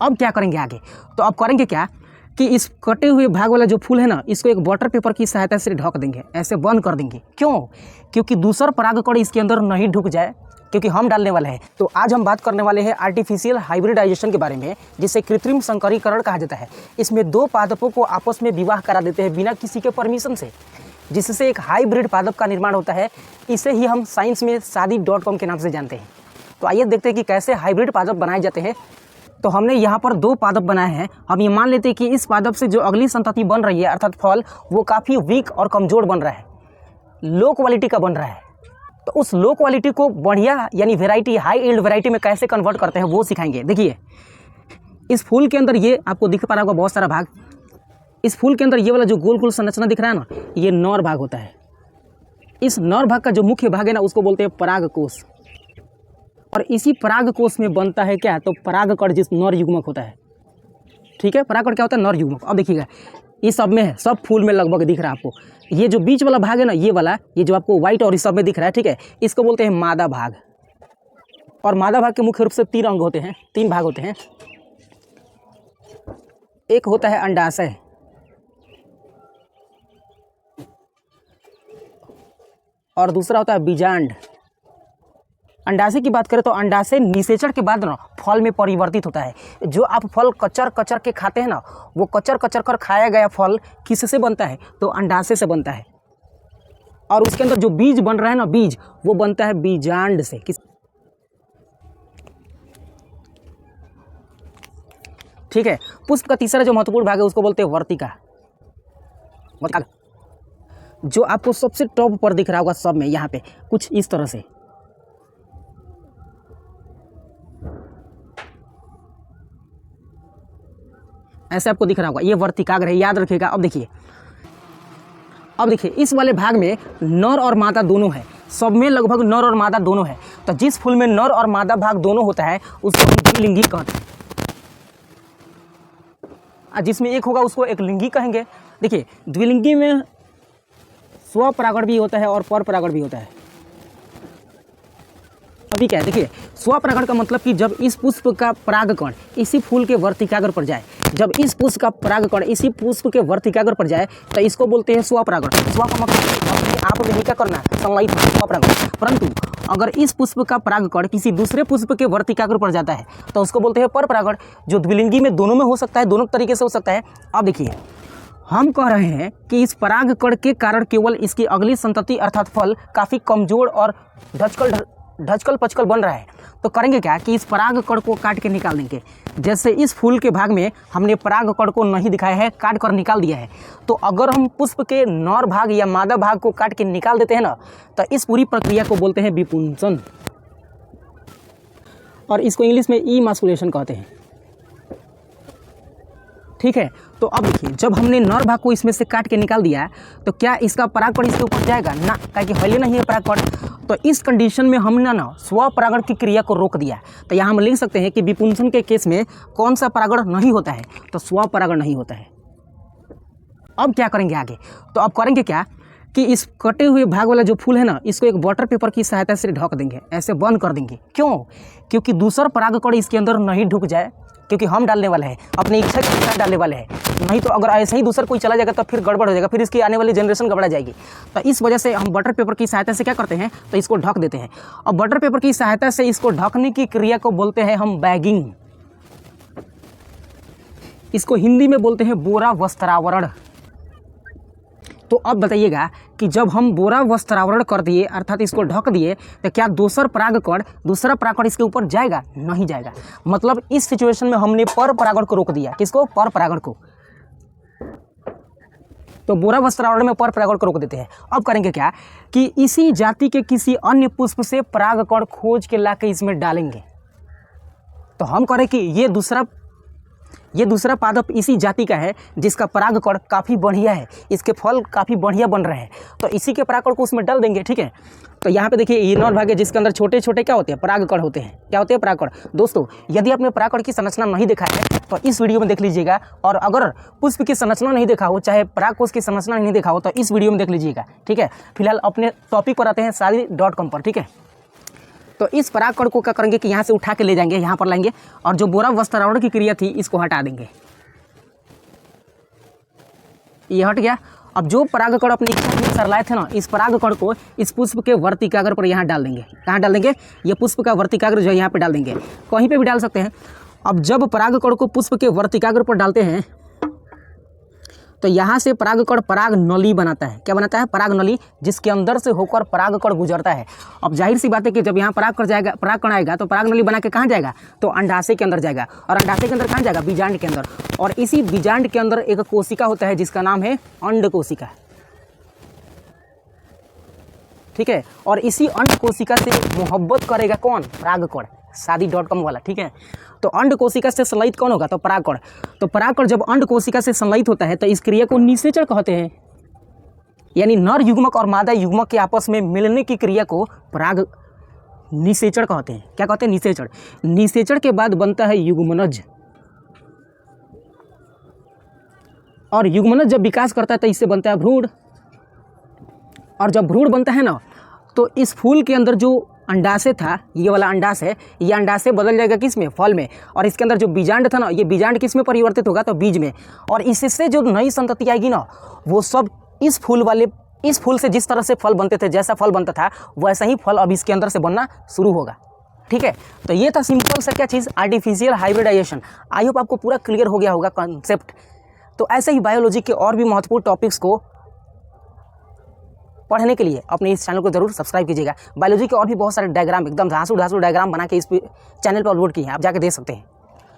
अब क्या करेंगे आगे, तो अब करेंगे क्या कि इस कटे हुए भाग वाला जो फूल है ना, इसको एक वाटर पेपर की सहायता से ढक देंगे, ऐसे बंद कर देंगे। क्यों? क्योंकि दूसरा परागकण इसके अंदर नहीं ढुक जाए, क्योंकि हम डालने वाले हैं। तो आज हम बात करने वाले हैं आर्टिफिशियल हाइब्रिडाइजेशन के बारे में, जिसे कृत्रिम संकरीकरण कहा जाता है। इसमें दो पादपों को आपस में विवाह करा देते हैं बिना किसी के परमिशन से, जिससे एक हाइब्रिड पादप का निर्माण होता है। इसे ही हम साइंस में शादी.com के नाम से जानते हैं। तो आइए देखते हैं कि कैसे हाइब्रिड पादप बनाए जाते हैं। तो हमने यहाँ पर दो पादप बनाए हैं। हम ये मान लेते हैं कि इस पादप से जो अगली संतति बन रही है, अर्थात फल, वो काफ़ी वीक और कमज़ोर बन रहा है, लो क्वालिटी का बन रहा है। तो उस लो क्वालिटी को बढ़िया यानी वेराइटी, हाई यील्ड वेराइटी में कैसे कन्वर्ट करते हैं वो सिखाएंगे। देखिए, इस फूल के अंदर ये आपको दिख पा रहा होगा बहुत सारा भाग। इस फूल के अंदर ये वाला जो गोल गोल संरचना दिख रहा है ना, ये नर भाग होता है। इस नर भाग का जो मुख्य भाग है ना, उसको बोलते हैं परागकोश। और इसी परागकोश में बनता है क्या, तो परागकण, जिस नर युग्मक होता है। ठीक है, परागकण क्या होता है, नर युग्मक। अब देखिएगा, ये सब में है, सब फूल में लगभग दिख रहा है आपको। ये जो बीच वाला भाग है ना, ये वाला, ये जो आपको व्हाइट और इस सब में दिख रहा है, ठीक है, इसको बोलते हैं मादा भाग। और मादा भाग के मुख्य रूप से तीन अंग होते हैं, तीन भाग होते हैं। एक होता है अंडाशय, और दूसरा होता है बीजांड। अंडाशय की बात करें तो अंडाशय निषेचन के बाद ना फल में परिवर्तित होता है। जो आप फल कचर कचर के खाते हैं ना, वो कचर कचर कर खाया गया फल किससे बनता है, तो अंडाशय से बनता है। और उसके अंदर जो बीज बन रहा है ना, बीज, वो बनता है बीजांड से। ठीक है, पुष्प का तीसरा जो महत्वपूर्ण भाग है उसको बोलते हैं वर्तिका। जो आपको सबसे टॉप पर दिख रहा होगा सब में, यहाँ पे कुछ इस तरह से। ऐसे आपको दिख रहा होगा, ये वर्तिकाग्र है, याद रखिएगा। अब देखिए, इस वाले भाग में नर और मादा दोनों है। सब में लगभग नर और मादा दोनों है। तो जिस फूल में नर और मादा भाग दोनों होता है उसको हम द्विलिंगी कहते हैं। जिसमें एक होगा उसको एक लिंगी कहेंगे। देखिए, द्विलिंगी में स्वपरागण भी होता है और परपरागण भी होता है। अभी क्या है, देखिए, स्वपरागण का मतलब कि जब इस पुष्प का परागकण इसी फूल के वर्तिकाग्र पर जाए, जब इस पुष्प का परागकण इसी पुष्प के वर्तिकाग्र पर जाए, तो इसको बोलते हैं स्वपरागण। स्व का मतलब अपने आप में ही क्या करना, संलयित स्वपरागण। परंतु अगर इस पुष्प का परागकण किसी दूसरे पुष्प के वर्तिकाग्र पर जाता है तो उसको बोलते हैं परपरागण, जो द्विलिंगी में दोनों में हो सकता है, दोनों तरीके से हो सकता है। अब देखिए, हम कह रहे हैं कि इस परागकण के कारण केवल इसकी अगली संतति अर्थात फल काफ़ी कमजोर और ढचकल पचकल बन रहा है। तो करेंगे क्या कि इस परागकण को काट के निकाल देंगे। जैसे इस फूल के भाग में हमने परागकण को नहीं दिखाया है, काट कर निकाल दिया है। तो अगर हम पुष्प के नर भाग या मादा भाग को काट के निकाल देते हैं ना, तो इस पूरी प्रक्रिया को बोलते हैं विपुंसन, और इसको इंग्लिश में इमास्कुलेशन कहते हैं। ठीक है, तो अब देखिए, जब हमने नर भाग को इसमें से काट के निकाल दिया, तो क्या इसका परागकण इसके ऊपर जाएगा ना, क्योंकि हले नहीं है परागकण। तो इस कंडीशन में हमने ना स्वपरागण की क्रिया को रोक दिया। तो यहाँ हम लिख सकते हैं कि विपुंसन के केस में कौन सा परागण नहीं होता है, तो स्वपरागण नहीं होता है। अब क्या करेंगे आगे, तो अब करेंगे क्या कि इस कटे हुए भाग वाला जो फूल है ना, इसको एक वाटर पेपर की सहायता से ढक देंगे, ऐसे बंद कर देंगे। क्यों? क्योंकि दूसरा परागकण इसके अंदर नहीं ढुक जाए, क्योंकि हम डालने वाले हैं, अपनी इच्छा के अनुसार डालने वाले हैं। नहीं तो अगर ऐसे ही दूसरा कोई चला जाएगा तो फिर गड़बड़ हो जाएगा, फिर इसकी आने वाली जनरेशन गड़बड़ा जाएगी। तो इस वजह से हम बटर पेपर की सहायता से क्या करते हैं, तो इसको ढक देते हैं। और बटर पेपर की सहायता से इसको ढकने की क्रिया को बोलते हैं हम बैगिंग। इसको हिंदी में बोलते हैं बोरा वस्त्रावरण। तो अब बताइएगा कि जब हम बोरा वस्त्रावरण कर दिए, अर्थात इसको ढक दिए, तो क्या दूसरा परागकण इसके ऊपर जाएगा? नहीं जाएगा। मतलब इस सिचुएशन में हमने पर परागण को रोक दिया। किसको? पर परागण को। तो बोरा वस्त्रावरण में पर परागण को रोक देते हैं। अब करेंगे क्या कि इसी जाति के किसी अन्य पुष्प से परागकण खोज के लाके इसमें डालेंगे। तो हम करें कि ये दूसरा पादप इसी जाति का है जिसका परागकण काफ़ी बढ़िया है, इसके फल काफ़ी बढ़िया बन रहे हैं। तो इसी के परागकण को उसमें डाल देंगे। ठीक है, तो यहाँ पे देखिए, ये नर भाग है जिसके अंदर छोटे छोटे क्या होते हैं, परागकण होते हैं। क्या होते हैं? परागकण। दोस्तों, यदि आपने परागकण की संरचना नहीं देखा है तो इस वीडियो में देख लीजिएगा, और अगर पुष्प की संरचना नहीं देखा हो, चाहे परागकोश की संरचना नहीं देखा हो, तो इस वीडियो में देख लीजिएगा। ठीक है, फिलहाल अपने टॉपिक पर आते हैं शादी.com पर। ठीक है, तो इस परागकण को क्या करेंगे कि यहाँ से उठा के ले जाएंगे, यहाँ पर लाएंगे और जो बोरा वस्त्रावरण की क्रिया थी इसको हटा देंगे। ये हट गया। अब जो परागकण अपने अनुसार लाए थे ना, इस परागकण को इस पुष्प के वर्तिकाग्र पर यहाँ डाल देंगे। कहाँ डाल देंगे? ये पुष्प का वर्तिकाग्र जो है यहाँ पे डाल देंगे, कहीं पे भी डाल सकते हैं। अब जब परागकण को पुष्प के वर्तिकाग्र पर डालते हैं तो यहाँ से परागकण पराग नली बनाता है। क्या बनाता है? पराग नली, जिसके अंदर से होकर परागकण गुजरता है। अब जाहिर सी बात है कि जब यहाँ परागकण आएगा तो पराग नली बना के कहाँ जाएगा? तो अंडाशय के अंदर जाएगा। और अंडाशय के अंदर कहाँ जाएगा? बीजांड के अंदर। और इसी बीजांड के अंदर एक कोशिका होता है जिसका नाम है अंड कोशिका। ठीक है। और इसी अंड कोशिका से मोहब्बत करेगा कौन? परागकण। शादी.com वाला। ठीक है। तो अंड कोशिका से संलयित कौन होगा? तो परागकण। तो परागकण जब अंड कोशिका से संलयित होता है तो इस क्रिया को निषेचन कहते हैं। यानी नर युग्मक और मादा युग्मक के आपस में मिलने की क्रिया को पराग निषेचन कहते हैं। क्या कहते हैं? निषेचन। निषेचन के बाद बनता है युग्मनज। और युग्मनज जब विकास करता है तो इससे बनता है भ्रूण। और जब भ्रूण बनता है ना, तो इस फूल के अंदर जो अंडाशय था, ये वाला अंडाशय, ये अंडाशय बदल जाएगा किस में? फल में। और इसके अंदर जो बीजांड था ना, ये बीजांड किस में परिवर्तित होगा? तो बीज में। और इससे जो नई संतति आएगी ना, वो सब इस फूल से जिस तरह से फल बनते थे, जैसा फल बनता था वैसा ही फल अब इसके अंदर से बनना शुरू होगा। ठीक है। तो ये था सिंपल सा क्या चीज़? Artificial hybridization. आई होप आपको पूरा क्लियर हो गया होगा कॉन्सेप्ट। तो ऐसे ही बायोलॉजी के और भी महत्वपूर्ण टॉपिक्स को पढ़ने के लिए अपने इस चैनल को जरूर सब्सक्राइब कीजिएगा। बायोलॉजी के और भी बहुत सारे डायग्राम, एकदम धांसू डायग्राम बना के इस चैनल पर अपलोड किए हैं, आप जाके देख सकते हैं।